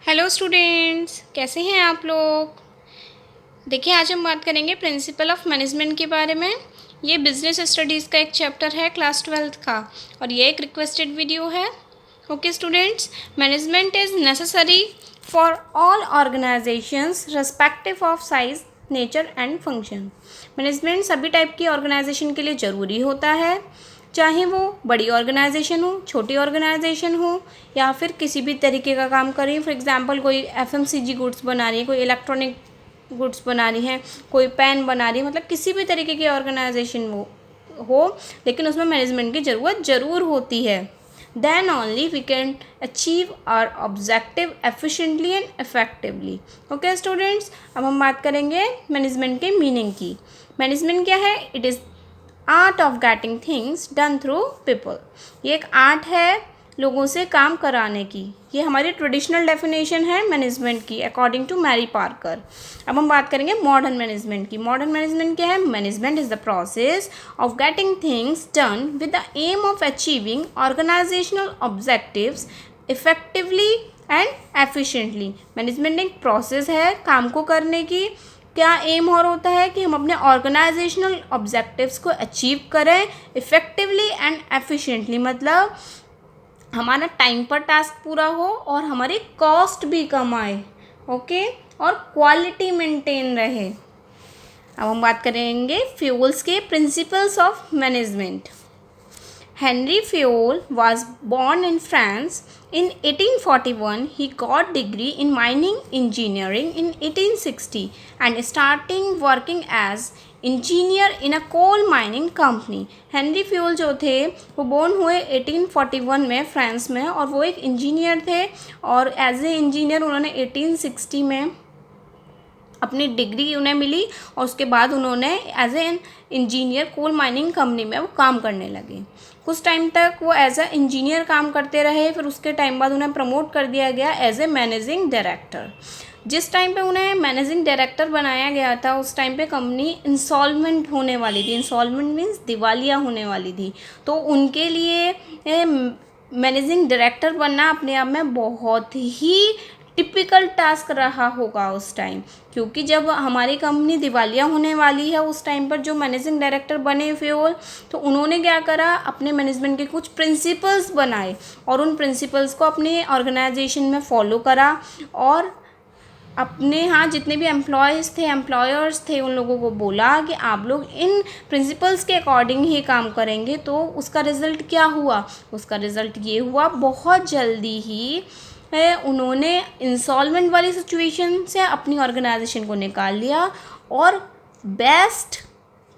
Hello students, कैसे हैं आप लोग। देखिए, आज हम बात करेंगे प्रिंसिपल ऑफ मैनेजमेंट के बारे में। ये बिजनेस स्टडीज़ का एक चैप्टर है क्लास 12th का, और ये एक रिक्वेस्टेड वीडियो है। Okay students, management is necessary for all organisations respective of size, nature and function. Management सभी टाइप की ऑर्गेनाइजेशन के लिए ज़रूरी होता है, चाहे वो बड़ी ऑर्गेनाइजेशन हो, छोटी ऑर्गेनाइजेशन हो, या फिर किसी भी तरीके का काम कर रही है। फॉर एग्जांपल कोई एफएमसीजी गुड्स बना रही है, कोई इलेक्ट्रॉनिक गुड्स बना रही है, कोई पेन बना रही है, मतलब किसी भी तरीके की ऑर्गेनाइजेशन वो हो, लेकिन उसमें मैनेजमेंट की ज़रूरत ज़रूर होती है। Then only we can achieve our objective efficiently and effectively. Okay students, अब हम बात करेंगे मैनेजमेंट के मीनिंग की। मैनेजमेंट क्या है? It is art of getting things done through people. ये एक आर्ट है लोगों से काम कराने की। ये हमारी ट्रेडिशनल डेफिनेशन है मैनेजमेंट की अकॉर्डिंग टू मैरी पार्कर। अब हम बात करेंगे मॉडर्न मैनेजमेंट की। मॉडर्न मैनेजमेंट क्या है? Management is the process of getting things done with the aim of achieving organisational objectives effectively and efficiently. Management एक प्रोसेस है काम को करने की। क्या एम और होता है कि हम अपने ऑर्गेनाइजेशनल ऑब्जेक्टिव्स को अचीव करें इफ़ेक्टिवली एंड एफिशिएंटली, मतलब हमारा टाइम पर टास्क पूरा हो और हमारी कॉस्ट भी कम आए। ओके, और क्वालिटी मेंटेन रहे। अब हम बात करेंगे फ्यूल्स के principles of management. Henry Fayol was born in France in 1841. He got degree in mining engineering in 1860 and starting working as engineer in a coal mining company. Henry Fayol जो थे वो born हुए 1841 में France में, और वो एक engineer थे, और एज ए इंजीनियर उन्होंने 1860 में अपनी डिग्री उन्हें मिली, और उसके बाद उन्होंने as a engineer coal mining company में वो काम करने लगे। कुछ टाइम तक वो एज ए इंजीनियर काम करते रहे, फिर उसके टाइम बाद उन्हें प्रमोट कर दिया गया एज ए मैनेजिंग डायरेक्टर। जिस टाइम पे उन्हें मैनेजिंग डायरेक्टर बनाया गया था, उस टाइम पे कंपनी इंसॉल्वेंट होने वाली थी। इंसॉल्वेंट मीन्स दिवालिया होने वाली थी। तो उनके लिए मैनेजिंग डायरेक्टर बनना अपने आप में बहुत ही टिपिकल टास्क रहा होगा उस टाइम, क्योंकि जब हमारी कंपनी दिवालिया होने वाली है उस टाइम पर जो मैनेजिंग डायरेक्टर बने फ्यूल, तो उन्होंने क्या करा, अपने मैनेजमेंट के कुछ प्रिंसिपल्स बनाए और उन प्रिंसिपल्स को अपने ऑर्गेनाइजेशन में फॉलो करा, और अपने यहाँ जितने भी एम्प्लॉयर्स थे उन लोगों को बोला कि आप लोग इन प्रिंसिपल्स के अकॉर्डिंग ही काम करेंगे। तो उसका रिज़ल्ट क्या हुआ? उसका रिज़ल्ट ये हुआ, बहुत जल्दी ही उन्होंने इंसॉल्वेंट वाली सिचुएशन से अपनी ऑर्गेनाइजेशन को निकाल लिया, और बेस्ट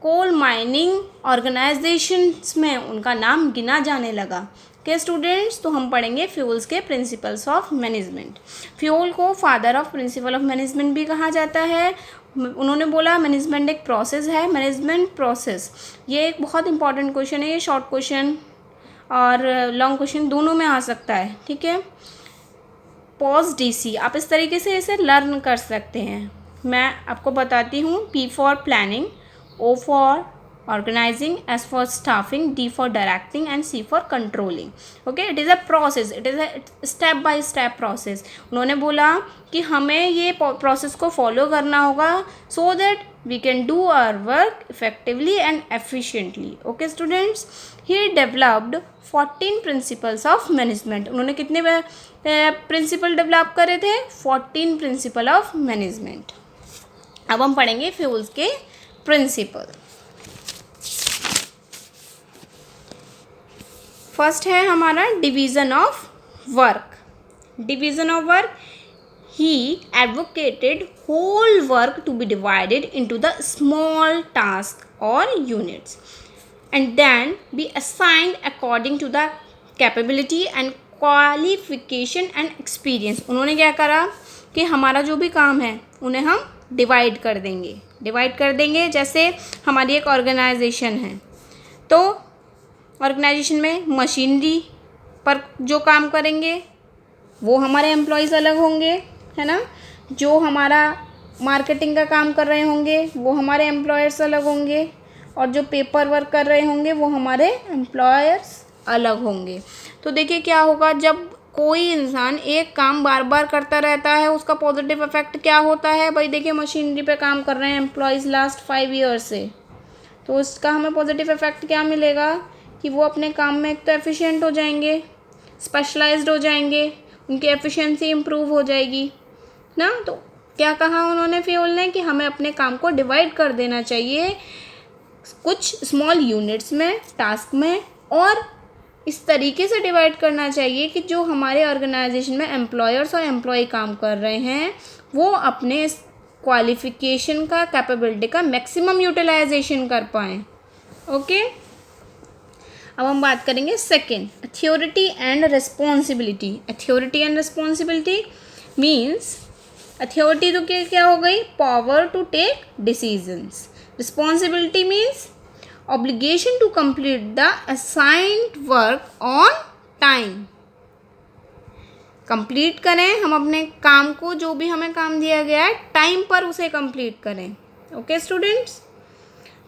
कोल माइनिंग ऑर्गेनाइजेशंस में उनका नाम गिना जाने लगा। के स्टूडेंट्स, तो हम पढ़ेंगे फ्यूल्स के प्रिंसिपल्स ऑफ मैनेजमेंट। फ्यूल को father of principle of management भी कहा जाता है। उन्होंने बोला मैनेजमेंट एक प्रोसेस है। मैनेजमेंट प्रोसेस, ये एक बहुत इंपॉर्टेंट क्वेश्चन है। ये शॉर्ट क्वेश्चन और लॉन्ग क्वेश्चन दोनों में आ सकता है, ठीक है। पॉज डीसी, आप इस तरीके से इसे लर्न कर सकते हैं। मैं आपको बताती हूँ। P for planning, O for organising, S for staffing, D for directing and C for controlling. Okay, it is a process, it is a step by step process. उन्होंने बोला कि हमें ये प्रोसेस को फॉलो करना होगा so that we can do our work effectively and efficiently. Okay students, he developed 14 principles of management. उन्होंने कितने प्रिंसिपल डेवलप करे थे? 14 प्रिंसिपल ऑफ मैनेजमेंट। अब हम पढ़ेंगे फ्यूल्स के प्रिंसिपल। फर्स्ट है हमारा division of work. Division of work, he advocated whole work to be divided into the small tasks or units and then be assigned according to the capability and qualification and experience। उन्होंने क्या करा कि हमारा जो भी काम है उन्हें हम डिवाइड कर देंगे। जैसे हमारी एक ऑर्गेनाइजेशन है, तो ऑर्गेनाइजेशन में मशीनरी पर जो काम करेंगे वो हमारे एम्प्लॉयज़ अलग होंगे, है ना। जो हमारा मार्केटिंग का काम कर रहे होंगे वो हमारे एम्प्लॉयर्स अलग होंगे, और जो पेपर वर्क कर रहे होंगे वो हमारे एम्प्लॉयर्स अलग होंगे। तो देखिए क्या होगा, जब कोई इंसान एक काम बार बार करता रहता है, उसका पॉजिटिव इफेक्ट क्या होता है भाई? देखिए मशीनरी पे काम कर रहे हैं एम्प्लॉयज़ लास्ट 5 ईयर्स से, तो उसका हमें पॉजिटिव इफेक्ट क्या मिलेगा कि वो अपने काम में एक तो एफिशिएंट हो जाएंगे, स्पेशलाइज्ड हो जाएंगे, उनकी एफिशिएंसी इम्प्रूव हो जाएगी ना। तो क्या कहा उन्होंने, फ्यूल ने, कि हमें अपने काम को डिवाइड कर देना चाहिए कुछ स्मॉल यूनिट्स में, टास्क में, और इस तरीके से डिवाइड करना चाहिए कि जो हमारे ऑर्गेनाइजेशन में एम्प्लॉयर्स और एम्प्लॉय काम कर रहे हैं वो अपने क्वालिफिकेशन का, कैपेबिलिटी का मैक्सिमम यूटिलाइजेशन कर पाएँ। ओके, अब हम बात करेंगे second, authority and responsibility. Authority and responsibility means, authority तो क्या हो गई, power to take decisions. Responsibility means obligation to complete the assigned work on time. Complete करें हम अपने काम को, जो भी हमें काम दिया गया है टाइम पर उसे कंप्लीट करें। ओके स्टूडेंट्स,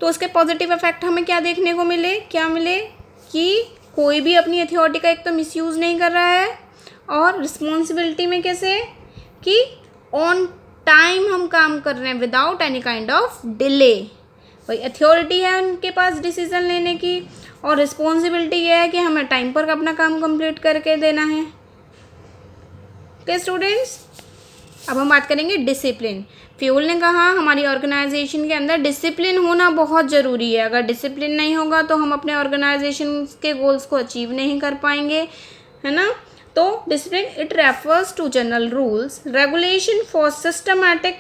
तो उसके पॉजिटिव इफेक्ट हमें क्या देखने को मिले, क्या मिले कि कोई भी अपनी अथॉरिटी का एक तो मिसयूज़ नहीं कर रहा है, और रिस्पॉन्सिबिलिटी में कैसे कि ऑन टाइम हम काम कर रहे हैं without any kind of delay. भाई अथॉरिटी है उनके पास डिसीजन लेने की, और रिस्पॉन्सिबिलिटी ये है कि हमें टाइम पर अपना काम कंप्लीट करके देना है। ओके स्टूडेंट्स, अब हम बात करेंगे डिसिप्लिन। फ्यूल ने कहा हमारी ऑर्गेनाइजेशन के अंदर डिसिप्लिन होना बहुत ज़रूरी है। अगर डिसिप्लिन नहीं होगा तो हम अपने ऑर्गेनाइजेशन के गोल्स को अचीव नहीं कर पाएंगे, है ना। तो discipline it refers to general rules regulation for systematic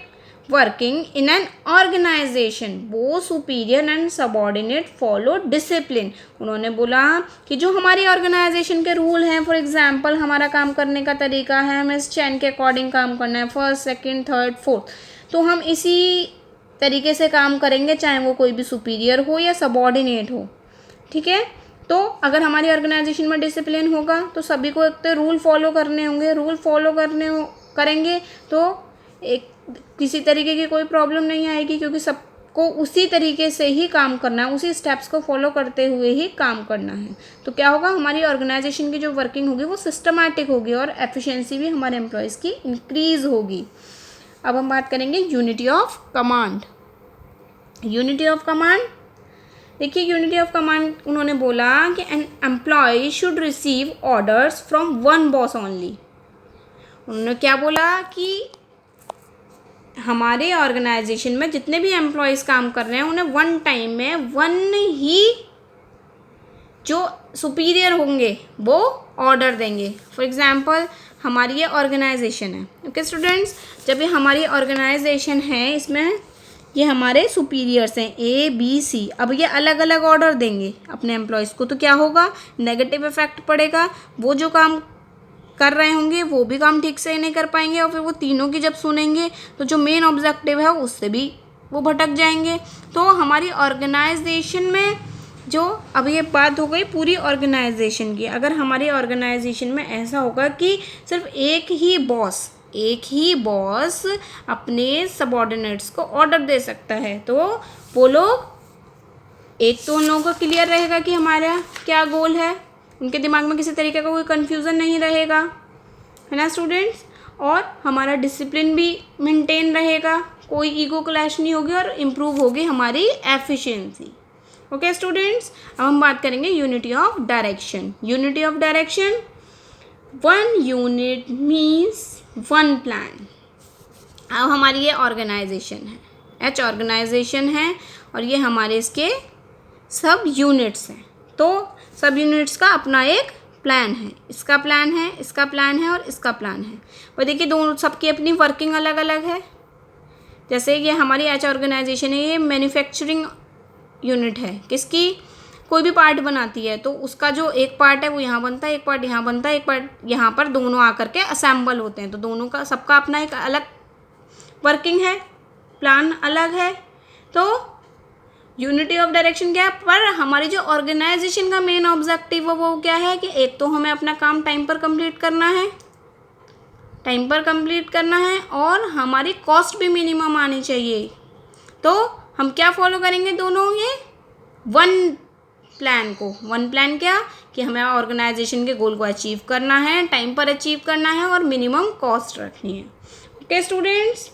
working in an organisation, both superior and subordinate follow discipline. उन्होंने बोला कि जो हमारी ऑर्गेनाइजेशन के रूल हैं, फॉर एग्जांपल हमारा काम करने का तरीका है, हमें इस चैन के अकॉर्डिंग काम करना है, फर्स्ट सेकंड थर्ड फोर्थ, तो हम इसी तरीके से काम करेंगे, चाहे वो कोई भी सुपीरियर हो या सबॉर्डिनेट हो। ठीक है, तो अगर हमारी ऑर्गेनाइजेशन में डिसिप्लिन होगा तो सभी को एक तो रूल फॉलो करने होंगे, रूल फॉलो करेंगे तो एक किसी तरीके की कोई प्रॉब्लम नहीं आएगी, क्योंकि सबको उसी तरीके से ही काम करना है, उसी स्टेप्स को फॉलो करते हुए ही काम करना है। तो क्या होगा, हमारी ऑर्गेनाइजेशन की जो वर्किंग होगी वो सिस्टमैटिक होगी और एफिशिएंसी भी हमारे एम्प्लॉयज़ की इंक्रीज़ होगी। अब हम बात करेंगे unity of command. Unity of command, देखिए यूनिटी ऑफ कमांड उन्होंने बोला कि an employee should receive orders from one boss only. उन्होंने क्या बोला कि हमारे ऑर्गेनाइजेशन में जितने भी एम्प्लॉयज़ काम कर रहे हैं उन्हें वन टाइम में वन ही जो सुपीरियर होंगे वो ऑर्डर देंगे। फॉर एग्जांपल हमारी ये ऑर्गेनाइजेशन है, ओके स्टूडेंट्स, जब ये हमारी ऑर्गेनाइजेशन है इसमें ये हमारे सुपीरियर्स हैं ए बी सी, अब ये अलग अलग ऑर्डर देंगे अपने एम्प्लॉयज़ को, तो क्या होगा, नेगेटिव इफेक्ट पड़ेगा। वो जो काम कर रहे होंगे वो भी काम ठीक से नहीं कर पाएंगे, और फिर वो तीनों की जब सुनेंगे तो जो मेन ऑब्जेक्टिव है उससे भी वो भटक जाएंगे। तो हमारी ऑर्गेनाइजेशन में जो, अब ये बात हो गई पूरी ऑर्गेनाइजेशन की, अगर हमारी ऑर्गेनाइजेशन में ऐसा होगा कि सिर्फ एक ही बॉस अपने सबॉर्डिनेट्स को ऑर्डर दे सकता है, तो वो लोग, एक तो उन लोगों को क्लियर रहेगा कि हमारा क्या गोल है, उनके दिमाग में किसी तरीके का कोई कन्फ्यूज़न नहीं रहेगा, है ना स्टूडेंट्स, और हमारा डिसिप्लिन भी मेंटेन रहेगा, कोई ईगो क्लैश नहीं होगी और इम्प्रूव होगी हमारी एफिशिएंसी। ओके स्टूडेंट्स, अब हम बात करेंगे unity of direction. Unity of direction, one unit means one plan. अब हमारी ये ऑर्गेनाइजेशन है, एच ऑर्गेनाइजेशन है, और ये हमारे इसके सब यूनिट्स हैं। तो सब यूनिट्स का अपना एक प्लान है, इसका प्लान है, इसका प्लान है और इसका प्लान है। और देखिए दोनों सबकी अपनी वर्किंग अलग अलग है। जैसे ये हमारी एच ऑर्गेनाइजेशन है, ये मैन्युफैक्चरिंग यूनिट है, किसकी, कोई भी पार्ट बनाती है तो उसका जो एक पार्ट है वो यहाँ बनता है, एक पार्ट यहाँ बनता है, एक पार्ट यहाँ पर, दोनों आकर के असेंबल होते हैं। तो दोनों का सबका अपना एक अलग वर्किंग है, प्लान अलग है। तो यूनिटी ऑफ डायरेक्शन क्या है, पर हमारी जो ऑर्गेनाइजेशन का मेन ऑब्जेक्टिव है वो क्या है कि एक तो हमें अपना काम टाइम पर कंप्लीट करना है, और हमारी कॉस्ट भी मिनिमम आनी चाहिए। तो हम क्या फॉलो करेंगे, दोनों ये वन प्लान को। वन प्लान क्या कि हमें ऑर्गेनाइजेशन के गोल को अचीव करना है, टाइम पर अचीव करना है और मिनिमम कॉस्ट रखनी है। ओके स्टूडेंट्स,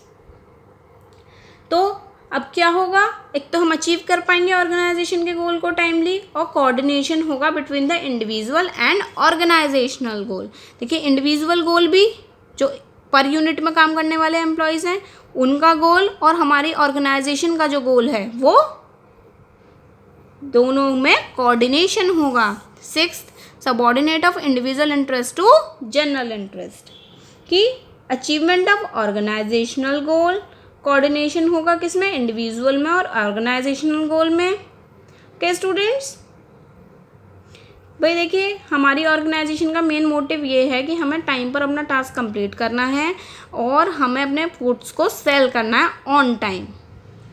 तो अब क्या होगा, एक तो हम अचीव कर पाएंगे ऑर्गेनाइजेशन के गोल को टाइमली, और कोऑर्डिनेशन होगा between the individual and organisational goal. देखिए इंडिविजुअल गोल भी जो पर यूनिट में काम करने वाले एम्प्लॉयज़ हैं उनका गोल और हमारी ऑर्गेनाइजेशन का जो गोल है वो दोनों में कोऑर्डिनेशन होगा। 6th, subordinate of individual interest to general interest, कि achievement of organisational goal, coordination होगा किसमें, इंडिविजुअल में और ऑर्गेनाइजेशनल गोल में। ओके स्टूडेंट्स, भाई देखिए हमारी ऑर्गेनाइजेशन का मेन मोटिव ये है कि हमें टाइम पर अपना टास्क कंप्लीट करना है और हमें अपने फूड्स को सेल करना है ऑन टाइम।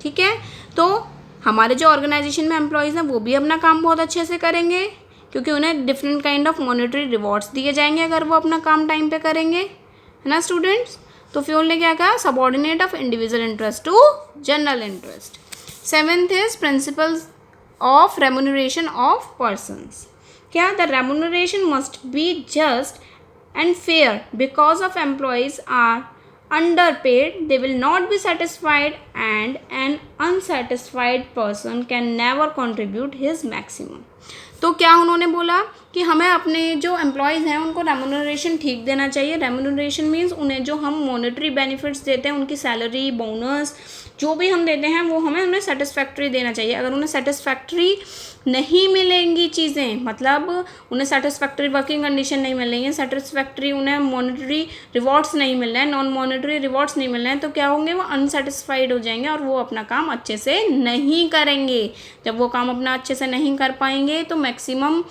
ठीक है, तो हमारे जो ऑर्गेनाइजेशन में एम्प्लॉयज़ हैं वो भी अपना काम बहुत अच्छे से करेंगे क्योंकि उन्हें different kind of monetary rewards दिए जाएंगे अगर वो अपना काम टाइम पे करेंगे, है ना स्टूडेंट्स। तो फ्यूल ने क्या कहा, subordinate of individual interest to general interest. 7th is principles of remuneration of persons. क्या, the remuneration must be just and fair because of employees are underpaid, they will not be satisfied and an unsatisfied person can never contribute his maximum। तो क्या उन्होंने बोला कि हमें अपने जो employees हैं उनको रेम्यूनरेशन ठीक देना चाहिए। रेम्यूनरेशन मीन्स उन्हें जो हम मॉनेटरी बेनिफिट्स देते हैं, उनकी सैलरी, बोनस जो भी हम देते हैं वो हमें उन्हें सेटिस्फैक्ट्री देना चाहिए। अगर उन्हें सेटिस्फैक्ट्री नहीं मिलेंगी चीज़ें, मतलब उन्हें सेटिस्फैक्ट्री वर्किंग कंडीशन नहीं मिल रही है, सेटिस्फैक्ट्री उन्हें मॉनेटरी रिवॉर्ड्स नहीं मिल रहे हैं, नॉन मॉनेटरी रिवॉर्ड्स नहीं मिल रहे हैं, तो क्या होंगे, वो अनसेटिस्फाइड हो जाएंगे और वो अपना काम अच्छे से नहीं करेंगे। जब वो काम अपना अच्छे से नहीं कर पाएंगे तो मैक्सिमम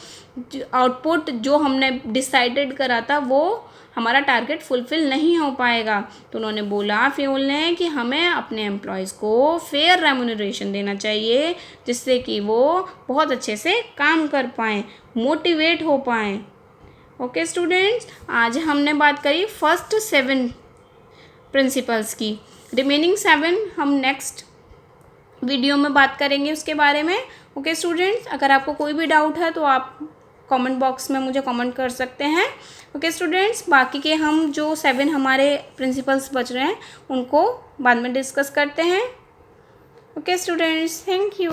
आउटपुट जो हमने डिसाइडेड करा था वो हमारा टारगेट फुलफिल नहीं हो पाएगा। तो उन्होंने बोला, फ्यूल ने, कि हमें अपने एम्प्लॉयज़ को फेयर रेम्यूनरेशन देना चाहिए जिससे कि वो बहुत अच्छे से काम कर पाएँ, मोटिवेट हो पाएँ। ओके स्टूडेंट्स, आज हमने बात करी फर्स्ट 7 प्रिंसिपल्स की। रिमेनिंग 7 हम नेक्स्ट वीडियो में बात करेंगे उसके बारे में। ओके स्टूडेंट्स, अगर आपको कोई भी डाउट है तो आप कमेंट बॉक्स में मुझे कमेंट कर सकते हैं। ओके स्टूडेंट्स, बाकी के हम जो 7 हमारे प्रिंसिपल्स बच रहे हैं उनको बाद में डिस्कस करते हैं। Okay students, thank you.